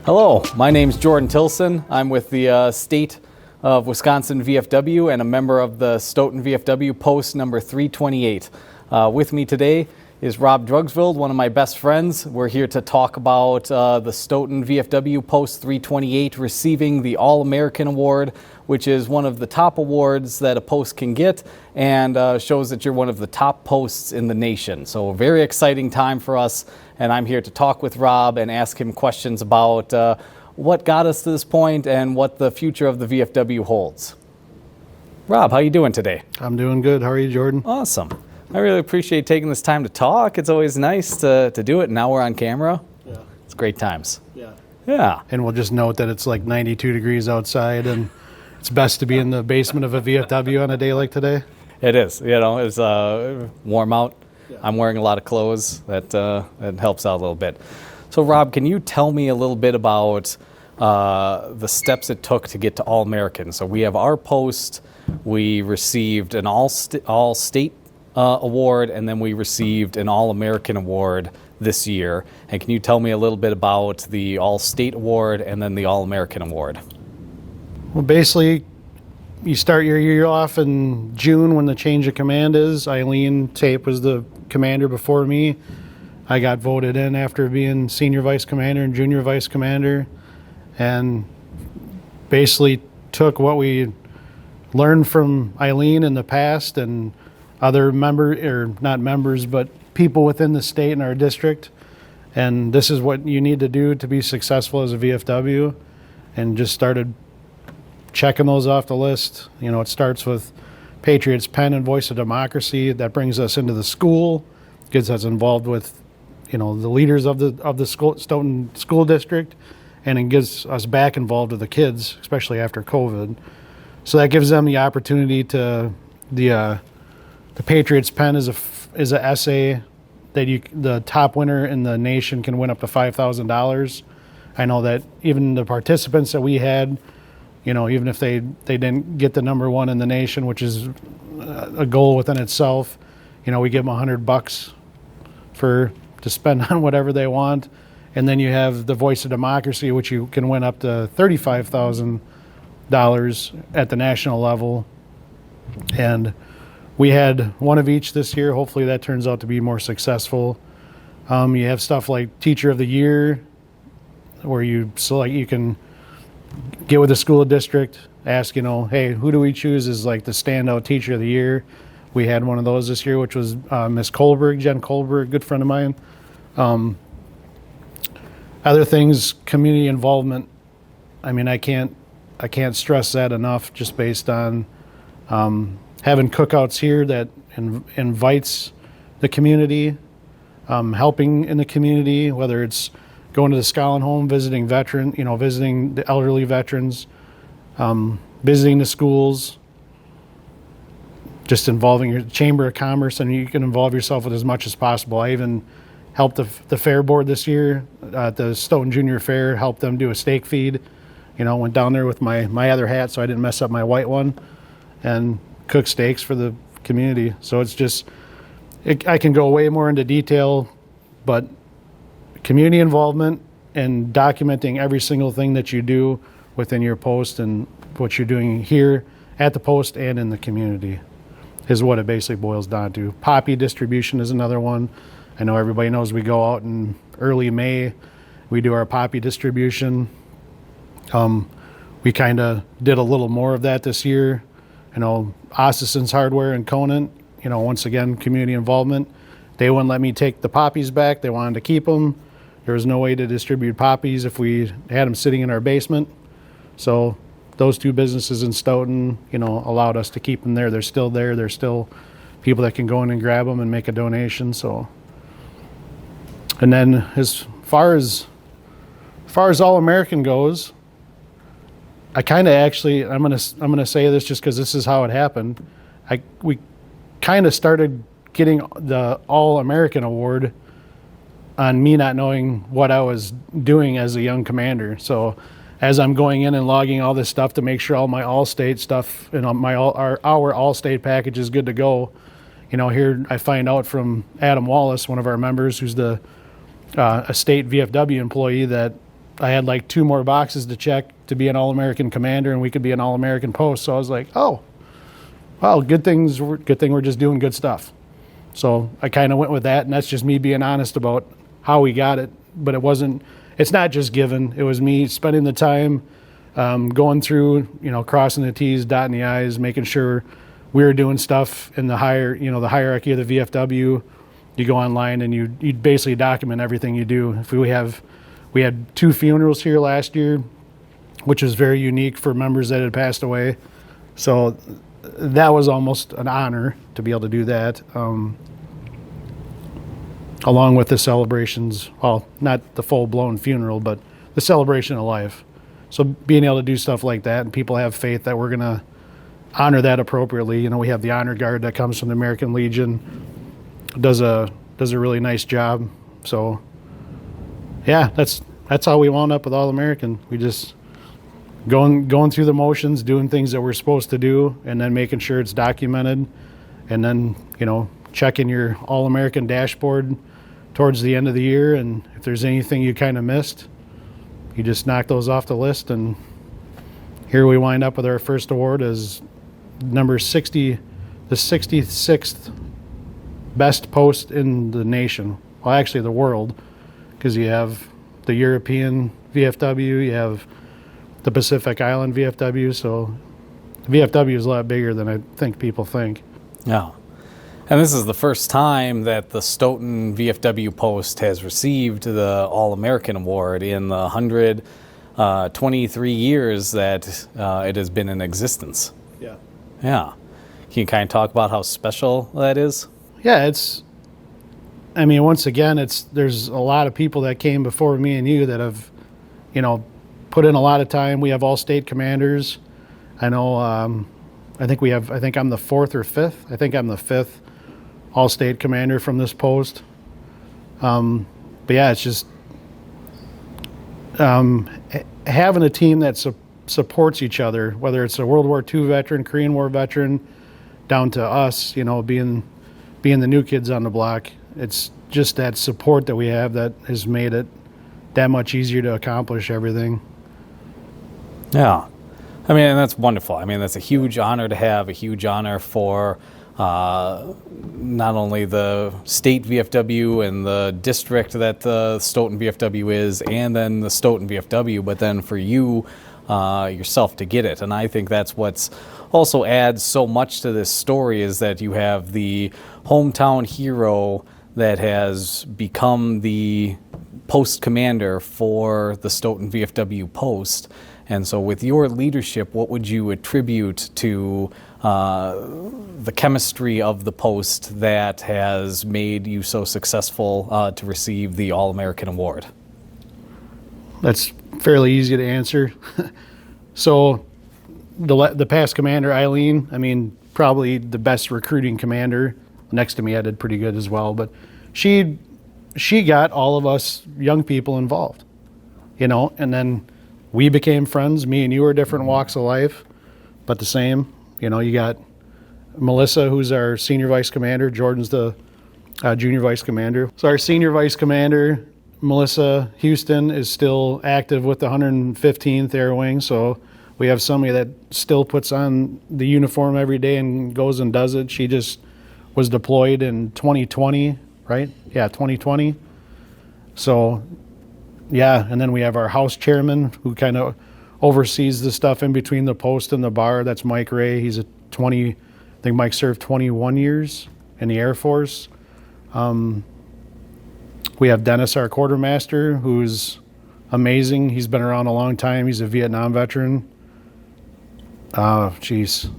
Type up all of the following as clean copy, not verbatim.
Hello, my name's Jordan Tilleson. I'm with the State of Wisconsin VFW and a member of the Stoughton VFW Post number 328. With me today is Rob Drogsvold, one of my best friends. We're here to talk about the Stoughton VFW Post 328 receiving the All-American Award, which is one of the top awards that a post can get and shows that you're one of the top posts in the nation. So a very exciting time for us, and I'm here to talk with Rob and ask him questions about what got us to this point and what the future of the VFW holds. Rob, how you doing today? I'm doing good. How are you, Jordan? Awesome. I really appreciate taking this time to talk. It's always nice to do it. Now we're on camera. Yeah. It's great times. Yeah. And we'll just note that it's like 92 degrees outside, and it's best to be in the basement of a VFW on a day like today. It is. It's warm out. Yeah. I'm wearing a lot of clothes. That helps out a little bit. So, Rob, can you tell me a little bit about the steps it took to get to All-American? So we have our post. We received an all-state award, and then we received an All-American award this year. And can you tell me a little bit about the All-State award and then the All-American award? Well, basically, you start your year off in June when the change of command is. Eileen Tape was the commander before me. I got voted in after being senior vice commander and junior vice commander, and basically took what we learned from Eileen in the past and other not members, but people within the state and our district. And this is what you need to do to be successful as a VFW, and just started checking those off the list. It starts with Patriots Pen and Voice of Democracy. That brings us into the school, gets us involved with, the leaders of the Stoughton school district, and it gets us back involved with the kids, especially after COVID. So that gives them the opportunity to the Patriots Pen is an essay that the top winner in the nation can win up to $5,000. I know that even the participants that we had, even if they didn't get the number one in the nation, which is a goal within itself, we give them $100 to spend on whatever they want. And then you have the Voice of Democracy, which you can win up to $35,000 at the national level. And we had one of each this year. Hopefully that turns out to be more successful. You have stuff like Teacher of the Year, where you can get with the school district, ask, hey, who do we choose as like the standout Teacher of the Year? We had one of those this year, which was Miss Kohlberg, Jen Kohlberg, good friend of mine. Other things, community involvement. I mean, I can't stress that enough, just based on having cookouts here that invites the community, helping in the community, whether it's going to the Scotland home, visiting visiting the elderly veterans, visiting the schools, just involving your Chamber of Commerce, and you can involve yourself with as much as possible. I even helped the fair board this year at the Stoughton Junior Fair, helped them do a steak feed. Went down there with my other hat so I didn't mess up my white one, and cook steaks for the community. So it's just, I can go way more into detail, but community involvement and documenting every single thing that you do within your post and what you're doing here at the post and in the community is what it basically boils down to. Poppy distribution is another one. I know everybody knows we go out in early May. We do our poppy distribution. We kind of did a little more of that this year. Ostison's Hardware and Conant, once again, community involvement. They wouldn't let me take the poppies back. They wanted to keep them. There was no way to distribute poppies if we had them sitting in our basement. So those two businesses in Stoughton, allowed us to keep them there. They're still there. There's still people that can go in and grab them and make a donation. So, and then as far as All-American goes, I kind of actually, I'm gonna say this just because this is how it happened. We kind of started getting the All-American award on me not knowing what I was doing as a young commander. So as I'm going in and logging all this stuff to make sure all my all-state stuff and our all-state package is good to go, here I find out from Adam Wallace, one of our members, who's a state VFW employee, that I had like 2 more boxes to check to be an All-American commander, and we could be an All-American post. So I was like, oh, well, good thing we're just doing good stuff. So I kind of went with that, and that's just me being honest about how we got it. But it's not just given. It was me spending the time, going through, crossing the T's, dotting the I's, making sure we were doing stuff in the the hierarchy of the VFW. You go online and you basically document everything you do. We had 2 funerals here last year, which was very unique for members that had passed away. So that was almost an honor to be able to do that. Along with the celebrations, well, not the full-blown funeral, but the celebration of life. So being able to do stuff like that, and people have faith that we're going to honor that appropriately. We have the honor guard that comes from the American Legion, does a really nice job. So yeah, that's how we wound up with All-American. We just going through the motions, doing things that we're supposed to do, and then making sure it's documented, and then checking your All-American dashboard towards the end of the year, and if there's anything you kind of missed, you just knock those off the list. And here we wind up with our first award as number 60, the 66th best post in the nation. Well, actually the world, because you have the European VFW, you have the Pacific Island VFW, so the VFW is a lot bigger than I think people think. Yeah. And this is the first time that the Stoughton VFW Post has received the All-American Award in the 123 years that it has been in existence. Yeah. Yeah. Can you kind of talk about how special that is? Yeah, once again, there's a lot of people that came before me and you that have, put in a lot of time. We have all state commanders. I know, I think I'm the 4th or 5th. I think I'm the 5th all-state commander from this post. But yeah, it's just having a team that supports each other, whether it's a World War II veteran, Korean War veteran, down to us, being the new kids on the block. It's just that support that we have that has made it that much easier to accomplish everything. Yeah. And that's wonderful. That's a huge honor to have, a huge honor for not only the state VFW and the district that the Stoughton VFW is, and then the Stoughton VFW, but then for you yourself to get it. And I think that's what's also adds so much to this story, is that you have the hometown hero that has become the post commander for the Stoughton VFW Post. And so with your leadership, what would you attribute to the chemistry of the post that has made you so successful to receive the All-American Award? That's fairly easy to answer. So the past commander, Eileen, probably the best recruiting commander. Next to me, I did pretty good as well. But she got all of us young people involved, and then we became friends. Me and you are different walks of life, but the same. You got Melissa, who's our senior vice commander. Jordan's the junior vice commander. So our senior vice commander, Melissa Houston, is still active with the 115th Air Wing. So we have somebody that still puts on the uniform every day and goes and does it. She just was deployed in 2020, right? Yeah, 2020. So, yeah, and then we have our house chairman who kind of oversees the stuff in between the post and the bar. That's Mike Ray. He's I think Mike served 21 years in the Air Force. We have Dennis, our quartermaster, who's amazing. He's been around a long time. He's a Vietnam veteran. Volunteers,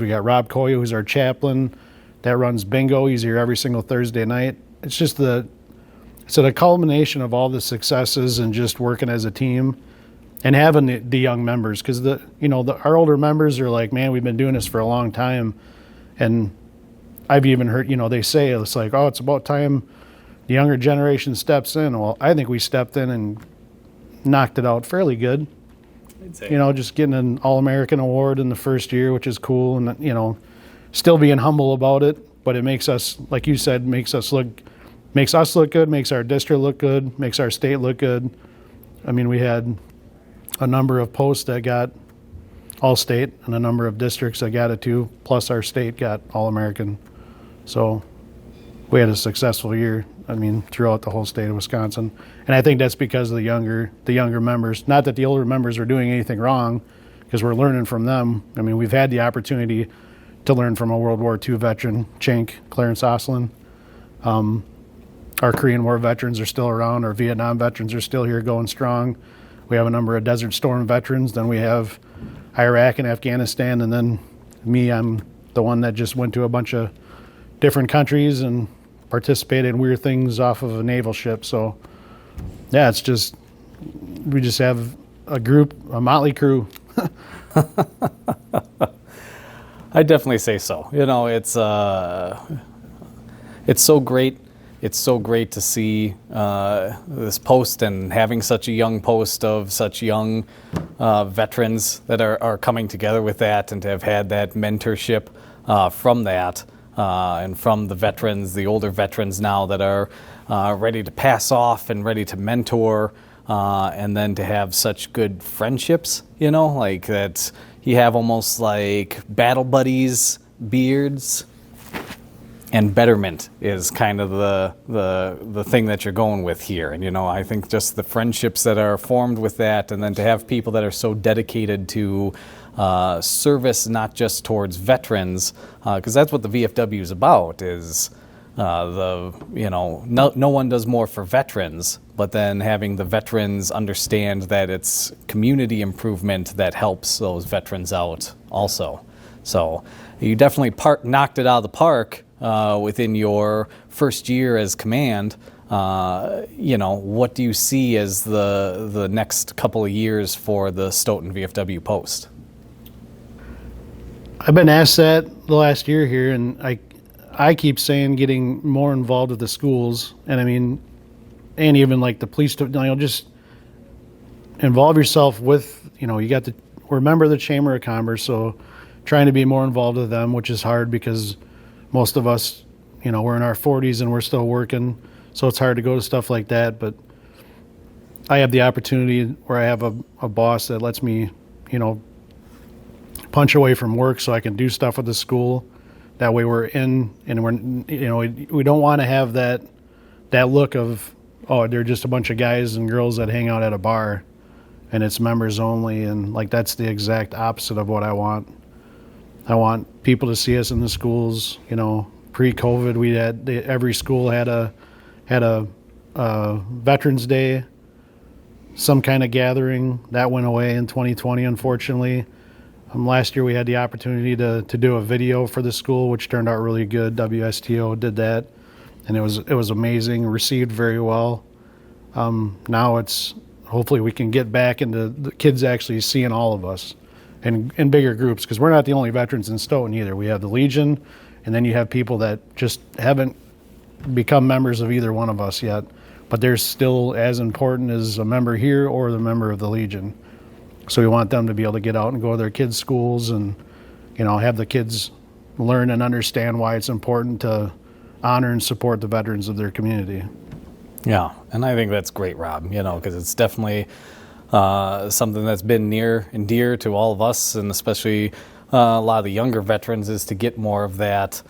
we got Rob Koya, who's our chaplain, that runs bingo. He's here every single Thursday night. It's just the culmination of all the successes and just working as a team and having the young members, because our older members are like, man, we've been doing this for a long time. And I've even heard, they say it's like, oh, it's about time the younger generation steps in. Well, I think we stepped in and knocked it out fairly good. Just getting an All-American Award in the first year, which is cool, and still being humble about it. But it makes us, like you said, makes us look good, makes our district look good, makes our state look good. I mean, we had a number of posts that got All-State and a number of districts that got it too, plus our state got All-American. So we had a successful year, I mean, throughout the whole state of Wisconsin. And I think that's because of the younger members. Not that the older members are doing anything wrong, because we're learning from them. I mean, we've had the opportunity to learn from a World War II veteran, Chink, Clarence Oslin. Our Korean War veterans are still around. Our Vietnam veterans are still here going strong. We have a number of Desert Storm veterans. Then we have Iraq and Afghanistan. And then me, I'm the one that just went to a bunch of different countries and participated in weird things off of a naval ship. So, yeah, it's just, we just have a group, a motley crew. I definitely say so. You know, it's so great. It's so great to see this post and having such a young post of such young veterans that are coming together with that, and to have had that mentorship from that and from the veterans, the older veterans now that are ready to pass off and ready to mentor, and then to have such good friendships, you know, like that you have almost like battle buddies, beards. And betterment is kind of the thing that you're going with here. And, you know, I think just the friendships that are formed with that, and then to have people that are so dedicated to service, not just towards veterans, because that's what the VFW is about, is no one does more for veterans, but then having the veterans understand that it's community improvement that helps those veterans out also. So you definitely knocked it out of the park within your first year as command. What do you see as the next couple of years for the Stoughton VFW Post? I've been asked that the last year here, and I keep saying getting more involved with the schools, and I mean, and even like the police, just involve yourself with, we're a member of the Chamber of Commerce, so trying to be more involved with them, which is hard because most of us, we're in our 40s and we're still working, so it's hard to go to stuff like that. But I have the opportunity where I have a boss that lets me, punch away from work so I can do stuff with the school. That way we're in, and we don't want to have that look of, oh, they're just a bunch of guys and girls that hang out at a bar and it's members only, and like that's the exact opposite of what I want. I want people to see us in the schools. Pre-COVID, every school had a Veterans Day, some kind of gathering. That went away in 2020, unfortunately. Last year we had the opportunity to do a video for the school, which turned out really good. WSTO did that, and it was amazing, received very well. Now it's hopefully we can get back into the kids actually seeing all of us. And in bigger groups, because we're not the only veterans in Stoughton either. We have the Legion, and then you have people that just haven't become members of either one of us yet, but they're still as important as a member here or the member of the Legion. So we want them to be able to get out and go to their kids' schools and, have the kids learn and understand why it's important to honor and support the veterans of their community. Yeah, and I think that's great, Rob, because it's definitely something that's been near and dear to all of us, and especially a lot of the younger veterans, is to get more of that,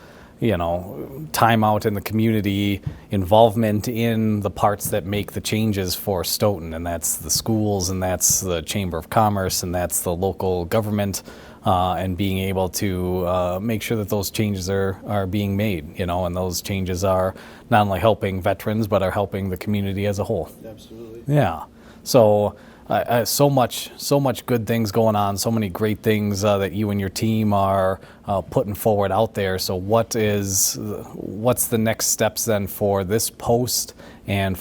time out in the community, involvement in the parts that make the changes for Stoughton, and that's the schools, and that's the Chamber of Commerce, and that's the local government, and being able to make sure that those changes are being made, and those changes are not only helping veterans, but are helping the community as a whole. Absolutely. Yeah. So so much good things going on, so many great things that you and your team are putting forward out there. So what's the next steps then for this post, and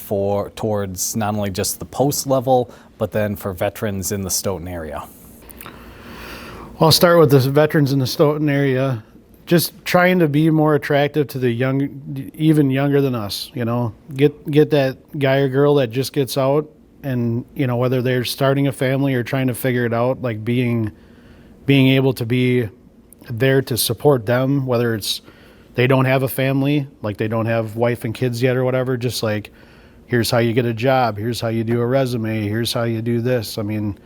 towards not only just the post level, but then for veterans in the Stoughton area? Well, I'll start with the veterans in the Stoughton area. Just trying to be more attractive to the young, even younger than us. Get that guy or girl that just gets out. And, whether they're starting a family or trying to figure it out, like being able to be there to support them, whether it's they don't have a family, like they don't have wife and kids yet or whatever, just like here's how you get a job, here's how you do a resume, here's how you do this. I mean,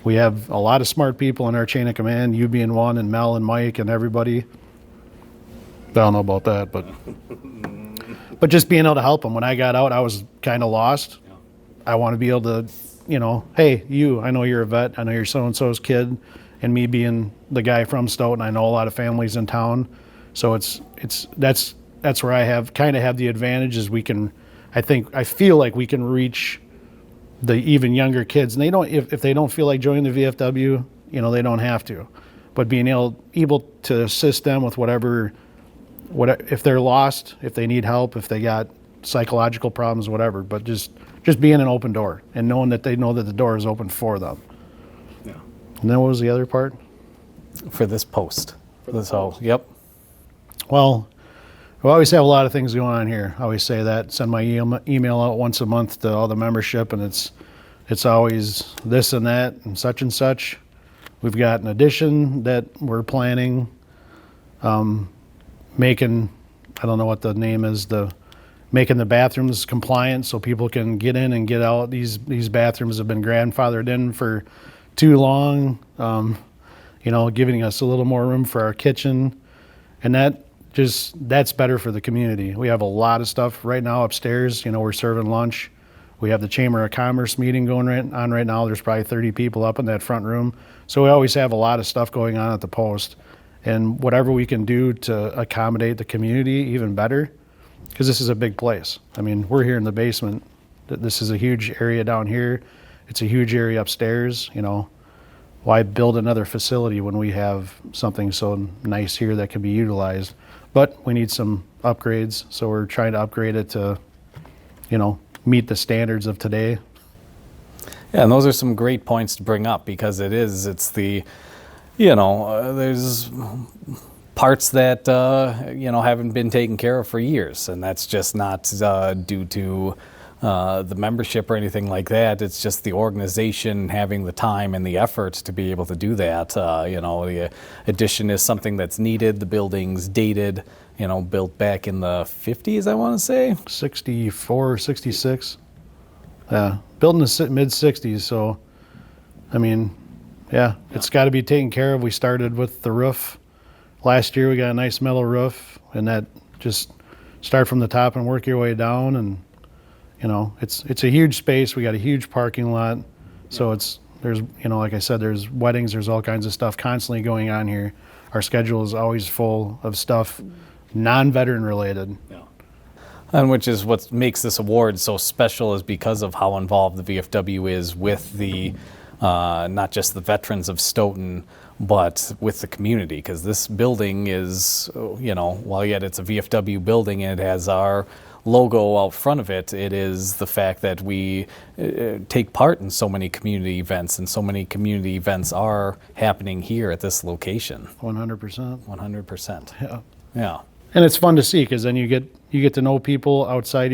we have a lot of smart people in our chain of command, you being one, and Mel and Mike and everybody. I don't know about that, but just being able to help them. When I got out, I was kind of lost. I want to be able to, hey, I know you're a vet, I know you're so-and-so's kid, and me being the guy from Stoughton, I know a lot of families in town. So that's where I have the advantage is I feel like we can reach the even younger kids. And they don't, if they don't feel like joining the VFW, they don't have to. But being able to assist them with whatever, if they're lost, if they need help, if they got psychological problems, whatever. But just being an open door and knowing that they know that the door is open for them. Yeah. And then what was the other part? For this post. Yep. Well, we always have a lot of things going on here. I always say that. Send my email out once a month to all the membership, and it's always this and that and such. We've got an addition that we're planning, making, I don't know what the name is, making the bathrooms compliant so people can get in and get out. These bathrooms have been grandfathered in for too long, giving us a little more room for our kitchen, and that's better for the community. We have a lot of stuff right now upstairs. We're serving lunch. We have the Chamber of Commerce meeting going on right now. There's probably 30 people up in that front room. So we always have a lot of stuff going on at the post. And whatever we can do to accommodate the community, even better, because this is a big place. I mean, we're here in the basement. This is a huge area down here. It's a huge area upstairs. Why build another facility when we have something so nice here that can be utilized? But we need some upgrades, so we're trying to upgrade it to, meet the standards of today. Yeah, and those are some great points to bring up because it's the, there's parts that, haven't been taken care of for years, and that's just not due to the membership or anything like that. It's just the organization having the time and the effort to be able to do that. The addition is something that's needed. The building's dated, built back in the 50s, I want to say. 64, 66. Yeah, built in the mid-60s. So, I mean, it's got to be taken care of. We started with the roof. Last year we got a nice mellow roof, and that just start from the top and work your way down. And it's a huge space. We got a huge parking lot. So there's like I said, there's weddings, there's all kinds of stuff constantly going on here. Our schedule is always full of stuff non-veteran related. Yeah. And which is what makes this award so special is because of how involved the VFW is with the, not just the veterans of Stoughton, but with the community. Because this building is, while yet it's a VFW building and it has our logo out front of it, it is the fact that we take part in so many community events, and so many community events are happening here at this location. 100%. 100%. Yeah. Yeah. And it's fun to see because then you get to know people outside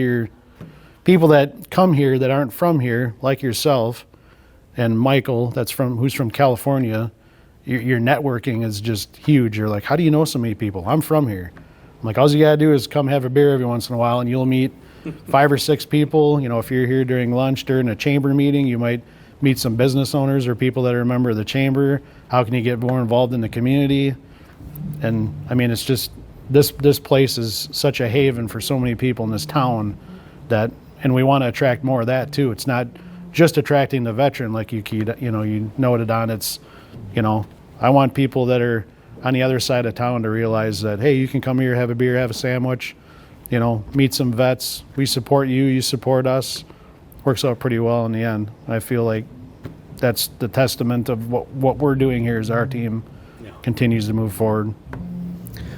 people that come here that aren't from here, like yourself, and Michael, who's from California. Your networking is just huge. You're like, how do you know so many people? I'm from here. I'm like, all you gotta do is come have a beer every once in a while, and you'll meet 5 or 6 people. If you're here during lunch, during a chamber meeting, you might meet some business owners or people that are a member of the chamber. How can you get more involved in the community? And I mean, it's just this place is such a haven for so many people in this town and we want to attract more of that too. It's not just attracting the veteran like you noted on. It's, I want people that are on the other side of town to realize that, hey, you can come here, have a beer, have a sandwich, meet some vets. We support you, you support us. Works out pretty well in the end. I feel like that's the testament of what we're doing here as our team continues to move forward.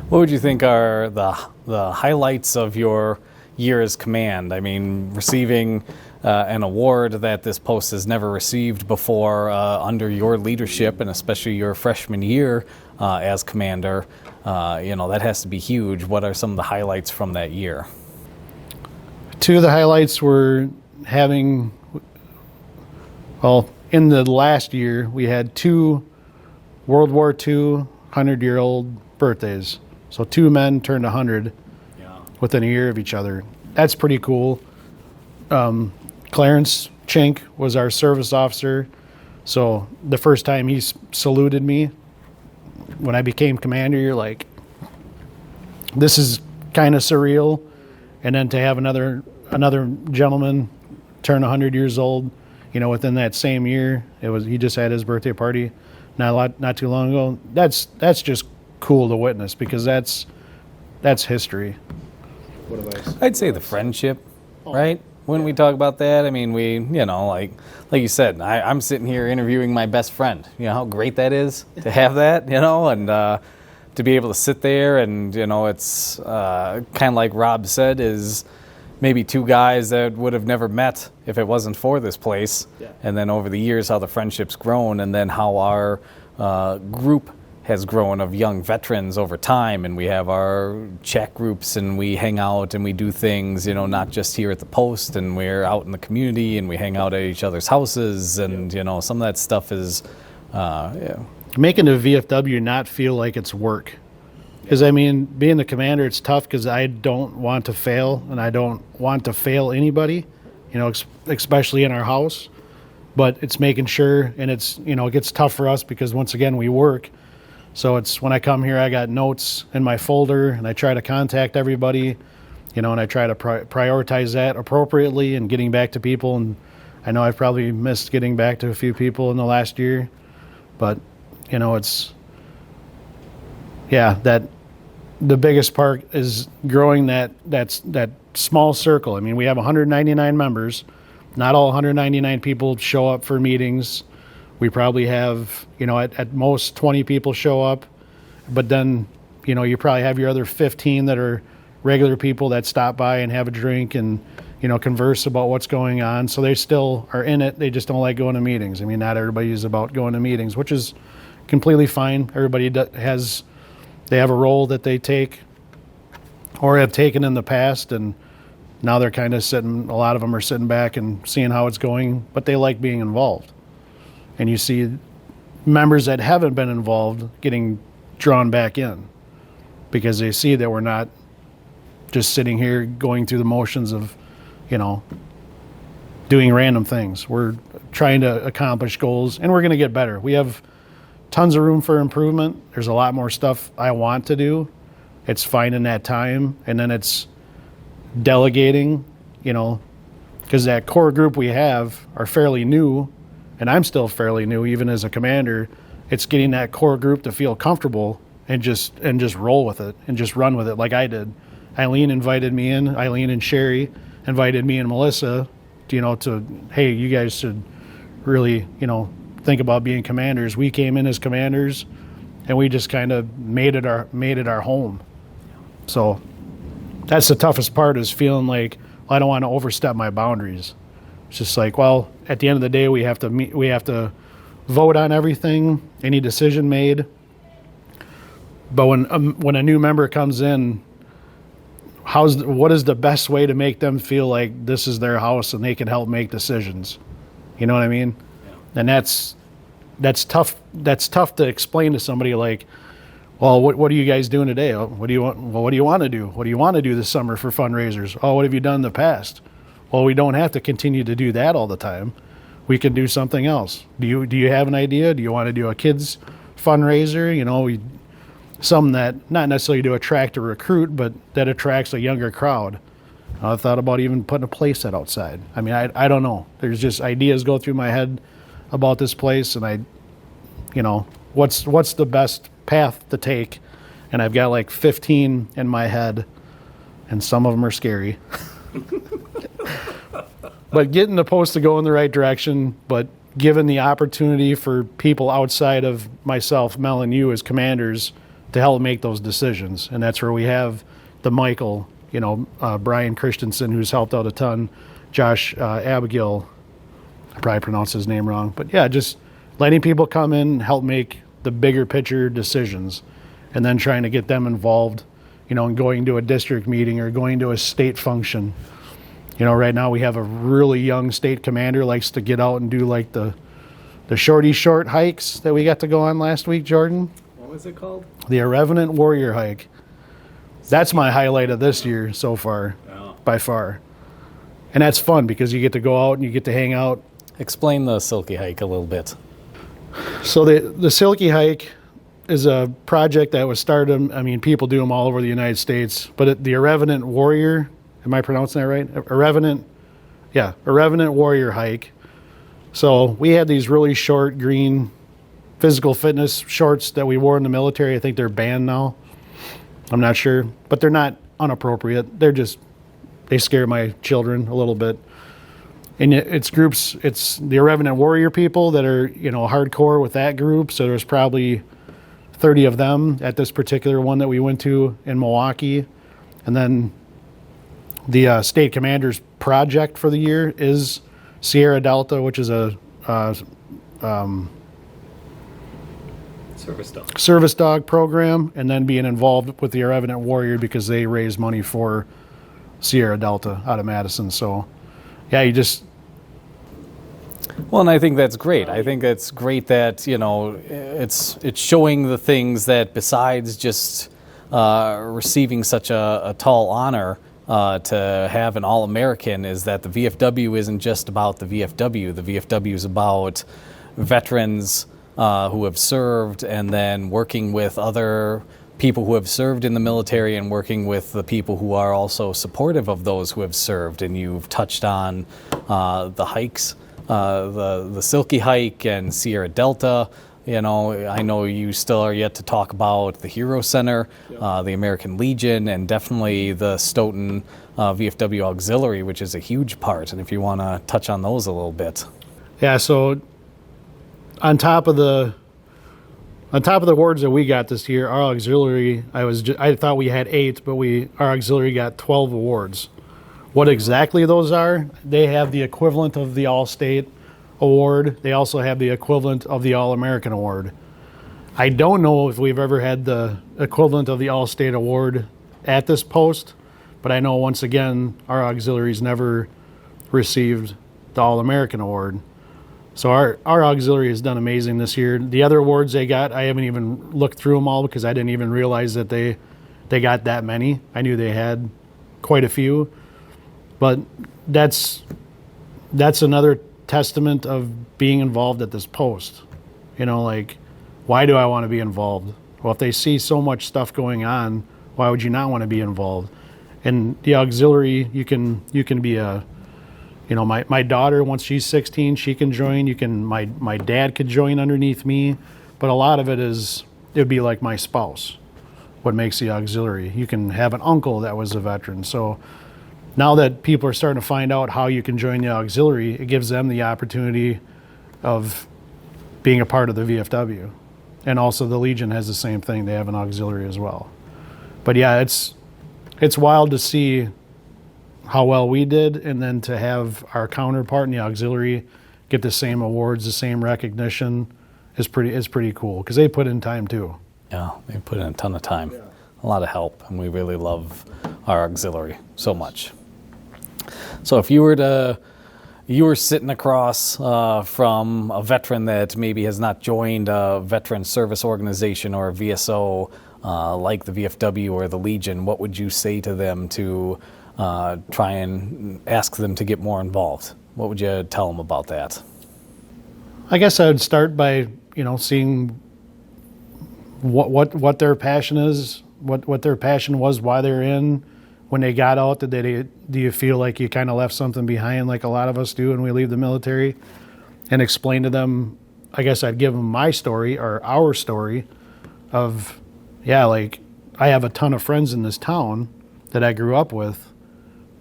What would you think are the highlights of your year as command? I mean, receiving an award that this post has never received before under your leadership, and especially your freshman year as commander, that has to be huge. What are some of the highlights from that year? 2 of the highlights were in the last year, we had 2 World War II 100-year-old birthdays. So 2 men turned 100 within a year of each other. That's pretty cool. Clarence Chink was our service officer. So the first time he saluted me when I became commander, you're like, this is kind of surreal. And then to have another gentleman turn 100 years old, within that same year, he just had his birthday party not too long ago. That's just cool to witness, because that's history. What advice? I'd say the friendship, right? When we talk about that, I mean, we, like you said, I'm sitting here interviewing my best friend. You know how great that is to have that, and to be able to sit there and, it's kind of like Rob said, is maybe two guys that would have never met if it wasn't for this place. Yeah. And then over the years, how the friendship's grown, and then how our group has grown of young veterans over time, and we have our chat groups, and we hang out and we do things, not just here at the post, and we're out in the community and we hang out at each other's houses, and some of that stuff is making the VFW not feel like it's work. Because being the commander, it's tough, because I don't want to fail, and I don't want to fail anybody, especially in our house. But it's making sure, and it's it gets tough for us because once again we work. So it's when I come here, I got notes in my folder, and I try to contact everybody, and I try to prioritize that appropriately and getting back to people. And I know I've probably missed getting back to a few people in the last year, but it's, that the biggest part is growing that small circle. We have 199 members. Not all 199 people show up for meetings. We probably have, at most 20 people show up, but then, you probably have your other 15 that are regular people that stop by and have a drink and, converse about what's going on. So they still are in it. They just don't like going to meetings. Not everybody is about going to meetings, which is completely fine. Everybody they have a role that they take or have taken in the past, and now they're kind of a lot of them are sitting back and seeing how it's going, but they like being involved. And you see members that haven't been involved getting drawn back in because they see that we're not just sitting here going through the motions of, doing random things. We're trying to accomplish goals, and we're going to get better. We have tons of room for improvement. There's a lot more stuff I want to do. It's finding that time, and then it's delegating, because that core group we have are fairly new, and I'm still fairly new, even as a commander. It's getting that core group to feel comfortable and just roll with it and just run with it like I did. Eileen and Sherry invited me and Melissa, to, hey, you guys should really, think about being commanders. We came in as commanders, and we just kind of made it our home. So that's the toughest part, is feeling like, well, I don't want to overstep my boundaries. It's just like, well, at the end of the day, we have to vote on everything, any decision made. But when a new member comes in, what is the best way to make them feel like this is their house and they can help make decisions? You know what I mean? Yeah. And that's tough. That's tough to explain to somebody. Like, well, what are you guys doing today? What do you want? Well, what do you want to do? What do you want to do this summer for fundraisers? Oh, what have you done in the past? Well, we don't have to continue to do that all the time. We can do something else. Do you have an idea? Do you want to do a kids fundraiser? Something that not necessarily to attract a recruit, but that attracts a younger crowd. I thought about even putting a play set outside. I don't know. There's just ideas go through my head about this place, and what's the best path to take? And I've got like 15 in my head, and some of them are scary. But getting the post to go in the right direction, but given the opportunity for people outside of myself, Mel, and you as commanders to help make those decisions. And that's where we have the Michael, Brian Christensen, who's helped out a ton, Josh Abigail, I probably pronounced his name wrong, but yeah, just letting people come in and help make the bigger picture decisions, and then trying to get them involved, and going to a district meeting or going to a state function. Right now we have a really young state commander, likes to get out and do like the short hikes that we got to go on last week, Jordan. What was it called? The Irrevenant Warrior Hike. That's my highlight of this year so far, by far. And that's fun because you get to go out and you get to hang out. Explain the Silky Hike a little bit. So the Silky Hike is a project that was started, I mean, people do them all over the United States, but the Irrevenant Warrior, am I pronouncing that right? Irrevenant Warrior Hike. So we had these really short green physical fitness shorts that we wore in the military. I think they're banned now. I'm not sure, but they're not inappropriate. They scare my children a little bit. And it's groups, it's the Irrevenant Warrior people that are, hardcore with that group. So there's probably 30 of them at this particular one that we went to in Milwaukee. And then the state commander's project for the year is Sierra Delta, which is a service dog program, and then being involved with the Irrevenant Warrior because they raise money for Sierra Delta out of Madison. So, yeah, Well, and I think that's great. I think it's great that, it's showing the things that besides just receiving such a tall honor to have an All-American, is that the VFW isn't just about the VFW. The VFW is about veterans who have served, and then working with other people who have served in the military and working with the people who are also supportive of those who have served. And you've touched on the hikes, the Silky Hike and Sierra Delta. I know you still are yet to talk about the Hero Center, the American Legion, and definitely the Stoughton VFW Auxiliary, which is a huge part. And if you want to touch on those a little bit. Yeah, so on top of the awards that we got this year, our auxiliary, I thought we had 8, but our auxiliary got 12 awards. What exactly those are? They have the equivalent of the All-State Award. They also have the equivalent of the All-American Award. I don't know if we've ever had the equivalent of the All-State Award at this post, but I know once again our auxiliaries never received the All-American Award. So our auxiliary has done amazing this year. The other awards they got, I haven't even looked through them all because I didn't even realize that they got that many. I knew they had quite a few, but that's another testament of being involved at this post. Why do I want to be involved? Well, if they see so much stuff going on, why would you not want to be involved? And the auxiliary, you can be a, my daughter, once she's 16, she can join. My dad could join underneath me, but a lot of it would be like my spouse, what makes the auxiliary. You can have an uncle that was a veteran. So now that people are starting to find out how you can join the auxiliary, it gives them the opportunity of being a part of the VFW. And also the Legion has the same thing. They have an auxiliary as well. But yeah, it's wild to see how well we did, and then to have our counterpart in the auxiliary get the same awards, the same recognition is pretty cool because they put in time too. Yeah, they put in a ton of time, a lot of help, and we really love our auxiliary so much. So if you were sitting across from a veteran that maybe has not joined a veteran service organization or a VSO like the VFW or the Legion, what would you say to them to try and ask them to get more involved? What would you tell them about that? I guess I would start by, seeing what their passion is, what their passion was, why they're in. When they got out, do you feel like you kind of left something behind, like a lot of us do when we leave the military? And explain to them, I guess I'd give them my story or our story of, I have a ton of friends in this town that I grew up with,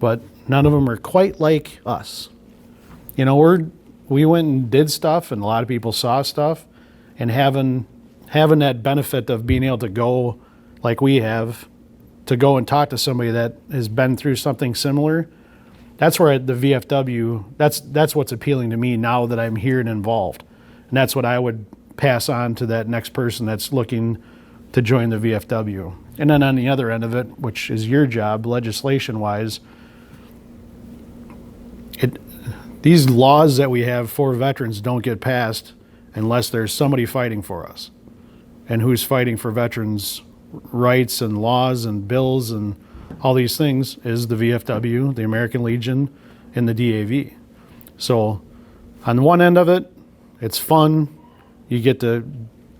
but none of them are quite like us. We went and did stuff, and a lot of people saw stuff, and having that benefit of being able to go like we have, to go and talk to somebody that has been through something similar, that's where the VFW, that's what's appealing to me now that I'm here and involved. And that's what I would pass on to that next person that's looking to join the VFW. And then on the other end of it, which is your job, legislation-wise, these laws that we have for veterans don't get passed unless there's somebody fighting for us. And who's fighting for veterans' rights and laws and bills and all these things is the VFW, the American Legion, in the DAV. So on one end of it, it's fun. You get to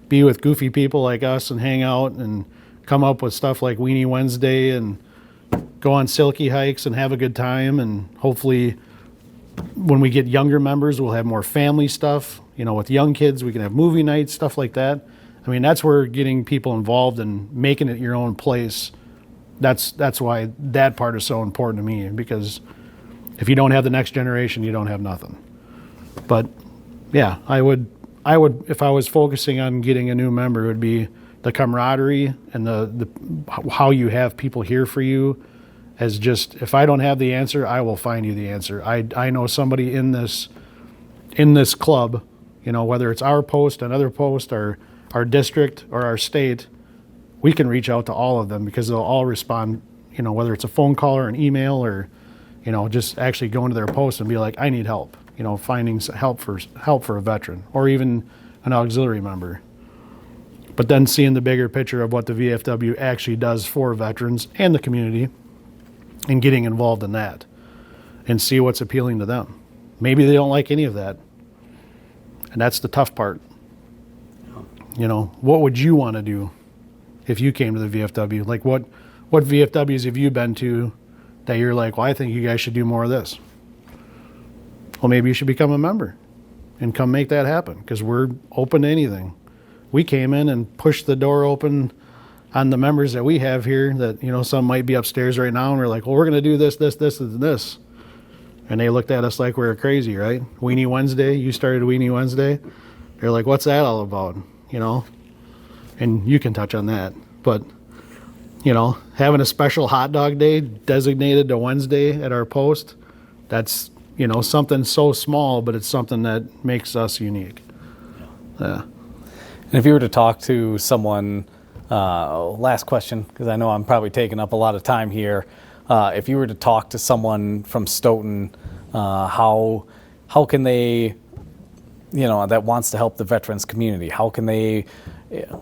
be with goofy people like us and hang out and come up with stuff like Weenie Wednesday and go on silky hikes and have a good time. And hopefully when we get younger members, we'll have more family stuff. With young kids, we can have movie nights, stuff like that. I mean, that's where getting people involved and making it your own place. That's why that part is so important to me, because if you don't have the next generation, you don't have nothing. But yeah, I would if I was focusing on getting a new member, it would be the camaraderie and the how you have people here for you. As just, if I don't have the answer, I will find you the answer. I know somebody in this club, whether it's our post, another post, or our district or our state, we can reach out to all of them because they'll all respond, whether it's a phone call or an email or, just actually going to their post and be like, I need help, finding help for a veteran or even an auxiliary member. But then seeing the bigger picture of what the VFW actually does for veterans and the community and getting involved in that and see what's appealing to them. Maybe they don't like any of that. And that's the tough part. What would you want to do if you came to the VFW? Like what VFWs have you been to that you're like, well, I think you guys should do more of this? Well, maybe you should become a member and come make that happen, because we're open to anything. We came in and pushed the door open on the members that we have here that, some might be upstairs right now, and we're like, well, we're going to do this, and this. And they looked at us like we were crazy, right? Weenie Wednesday, you started Weenie Wednesday. They're like, what's that all about? And you can touch on that. But, having a special hot dog day designated to Wednesday at our post, that's, something so small, but it's something that makes us unique. Yeah. And if you were to talk to someone, last question, because I know I'm probably taking up a lot of time here. If you were to talk to someone from Stoughton, how can they, that wants to help the veterans community, how can they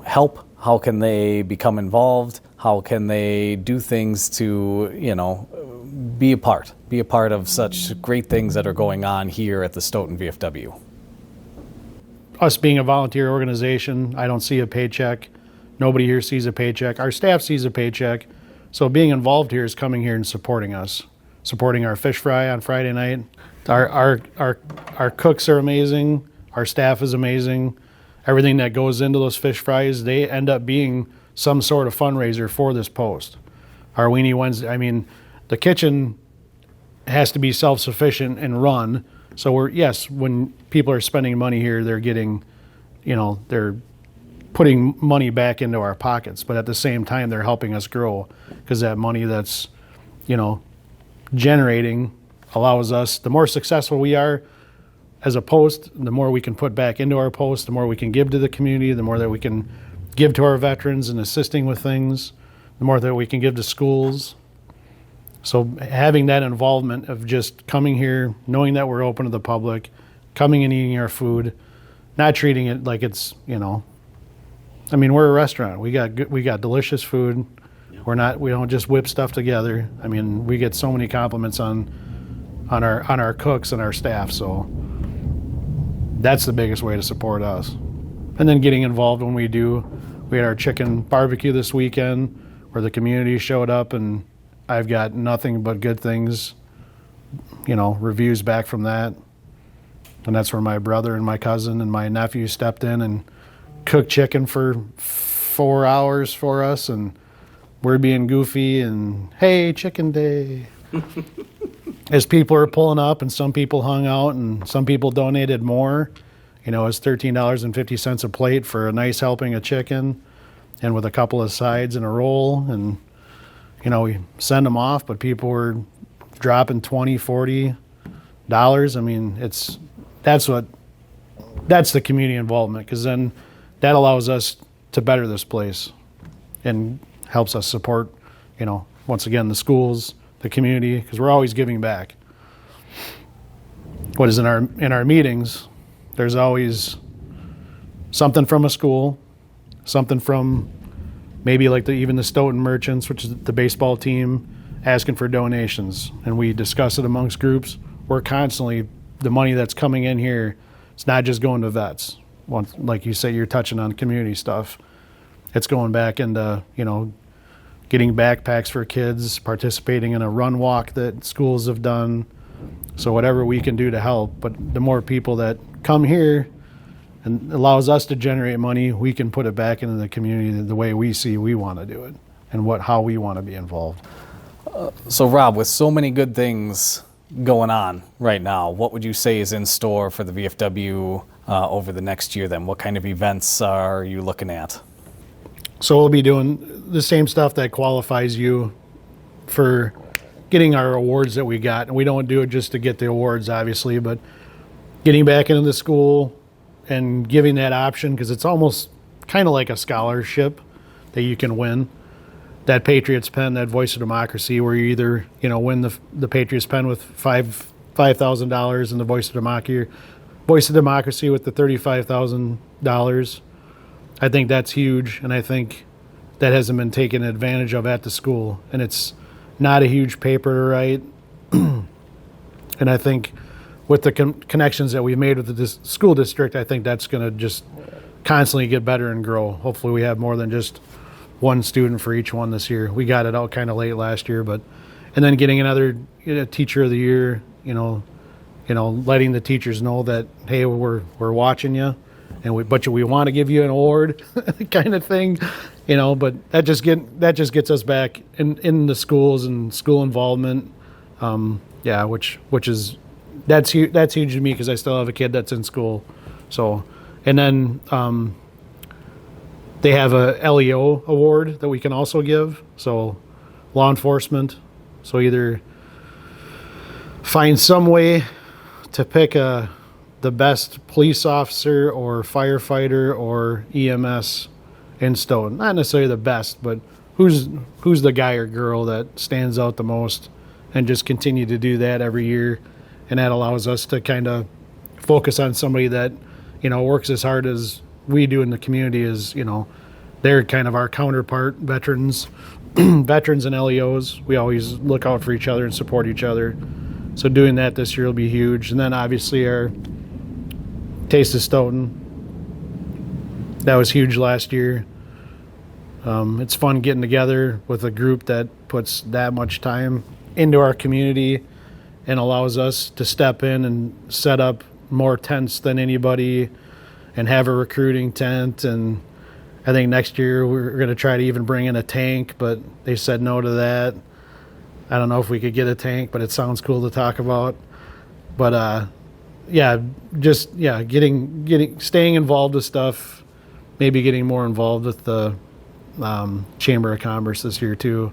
help? How can they become involved? How can they do things to, be a part of such great things that are going on here at the Stoughton VFW? Us being a volunteer organization, I don't see a paycheck. Nobody here sees a paycheck. Our staff sees a paycheck. So being involved here is coming here and supporting us, supporting our fish fry on Friday night. Our cooks are amazing. Our staff is amazing. Everything that goes into those fish fries, they end up being some sort of fundraiser for this post. Our Weenie Wednesday, the kitchen has to be self-sufficient and run. So when people are spending money here, they're getting, they're putting money back into our pockets, but at the same time, they're helping us grow, because that money that's, generating allows us, the more successful we are as a post, the more we can put back into our post, the more we can give to the community, the more that we can give to our veterans and assisting with things, the more that we can give to schools. So having that involvement of just coming here, knowing that we're open to the public, coming and eating our food, not treating it like it's, we're a restaurant. We got delicious food. Yeah. We don't just whip stuff together. We get so many compliments on our cooks and our staff. So that's the biggest way to support us. And then getting involved when we had our chicken barbecue this weekend where the community showed up, and I've got nothing but good things, reviews back from that. And that's where my brother and my cousin and my nephew stepped in and cooked chicken for 4 hours for us, and we're being goofy and, hey, chicken day. As people are pulling up, and some people hung out and some people donated more, it's $13.50 a plate for a nice helping of chicken and with a couple of sides and a roll. And, we send them off, but people were dropping $20, $40. That's the community involvement, because then that allows us to better this place and helps us support, once again, the schools, the community, because we're always giving back. What is in our meetings, there's always something from a school, something from maybe like even the Stoughton Merchants, which is the baseball team, asking for donations, and we discuss it amongst groups, we're constantly, the money that's coming in here, it's not just going to vets. Once, like you say, you're touching on community stuff. It's going back into, getting backpacks for kids, participating in a run walk that schools have done. So whatever we can do to help. But the more people that come here and allows us to generate money, we can put it back into the community the way we want to do it and how we want to be involved. So Rob, with so many good things going on right now, what would you say is in store for the VFW over the next year then? What kind of events are you looking at? So we'll be doing the same stuff that qualifies you for getting our awards that we got. And we don't do it just to get the awards, obviously, but getting back into the school and giving that option, because it's almost kind of like a scholarship that you can win. That Patriots pen, that Voice of Democracy, where you either, win the Patriots pen with $5,000 and the Voice of Democracy with the $35,000. I think that's huge, and I think that hasn't been taken advantage of at the school. And it's not a huge paper to write. And I think with the connections that we've made with the school district, I think that's going to just constantly get better and grow. Hopefully we have more than just one student for each one this year. We got it out kind of late last year, and then getting another teacher of the year, letting the teachers know that, hey, we're watching you. And we want to give you an award, kind of thing, But that just gets us back in the schools and school involvement, which is that's huge to me because I still have a kid that's in school. So, and then they have a LEO award that we can also give. So, law enforcement. So either find some way to pick the best police officer or firefighter or EMS in Stoughton. Not necessarily the best, but who's the guy or girl that stands out the most, and just continue to do that every year. And that allows us to kind of focus on somebody that, works as hard as we do in the community. Is, they're kind of our counterpart, veterans and LEOs. We always look out for each other and support each other. So doing that this year will be huge. And then obviously our Taste of Stoughton. That was huge last year. It's fun getting together with a group that puts that much time into our community and allows us to step in and set up more tents than anybody and have a recruiting tent. And I think next year we're going to try to even bring in a tank, but they said no to that. I don't know if we could get a tank, but it sounds cool to talk about. But staying involved with stuff, maybe getting more involved with the Chamber of Commerce this year too.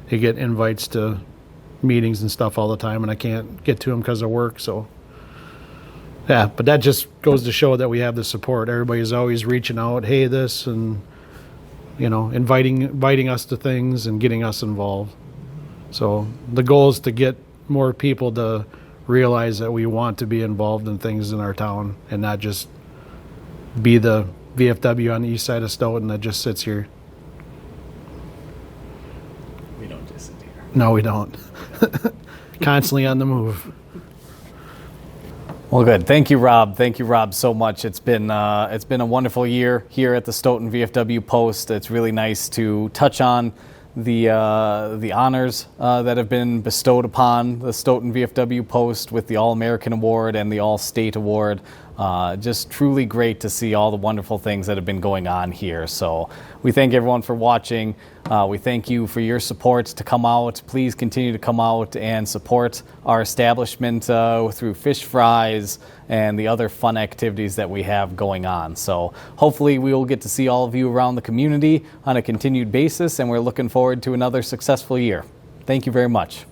You get invites to meetings and stuff all the time, and I can't get to them because of work. So, but that just goes to show that we have the support. Everybody's always reaching out, hey, this, and inviting us to things and getting us involved. So the goal is to get more people to realize that we want to be involved in things in our town and not just be the VFW on the east side of Stoughton that just sits here. We don't just sit here. No, we don't. Constantly on the move. Well, good. Thank you, Rob. Thank you, Rob, so much. It's been a wonderful year here at the Stoughton VFW Post. It's really nice to touch on the honors that have been bestowed upon the Stoughton VFW Post with the All-American Award and the All-State Award. Just truly great to see all the wonderful things that have been going on here. So we thank everyone for watching. We thank you for your support to come out. Please continue to come out and support our establishment through fish fries and the other fun activities that we have going on. So hopefully we will get to see all of you around the community on a continued basis, and we're looking forward to another successful year. Thank you very much.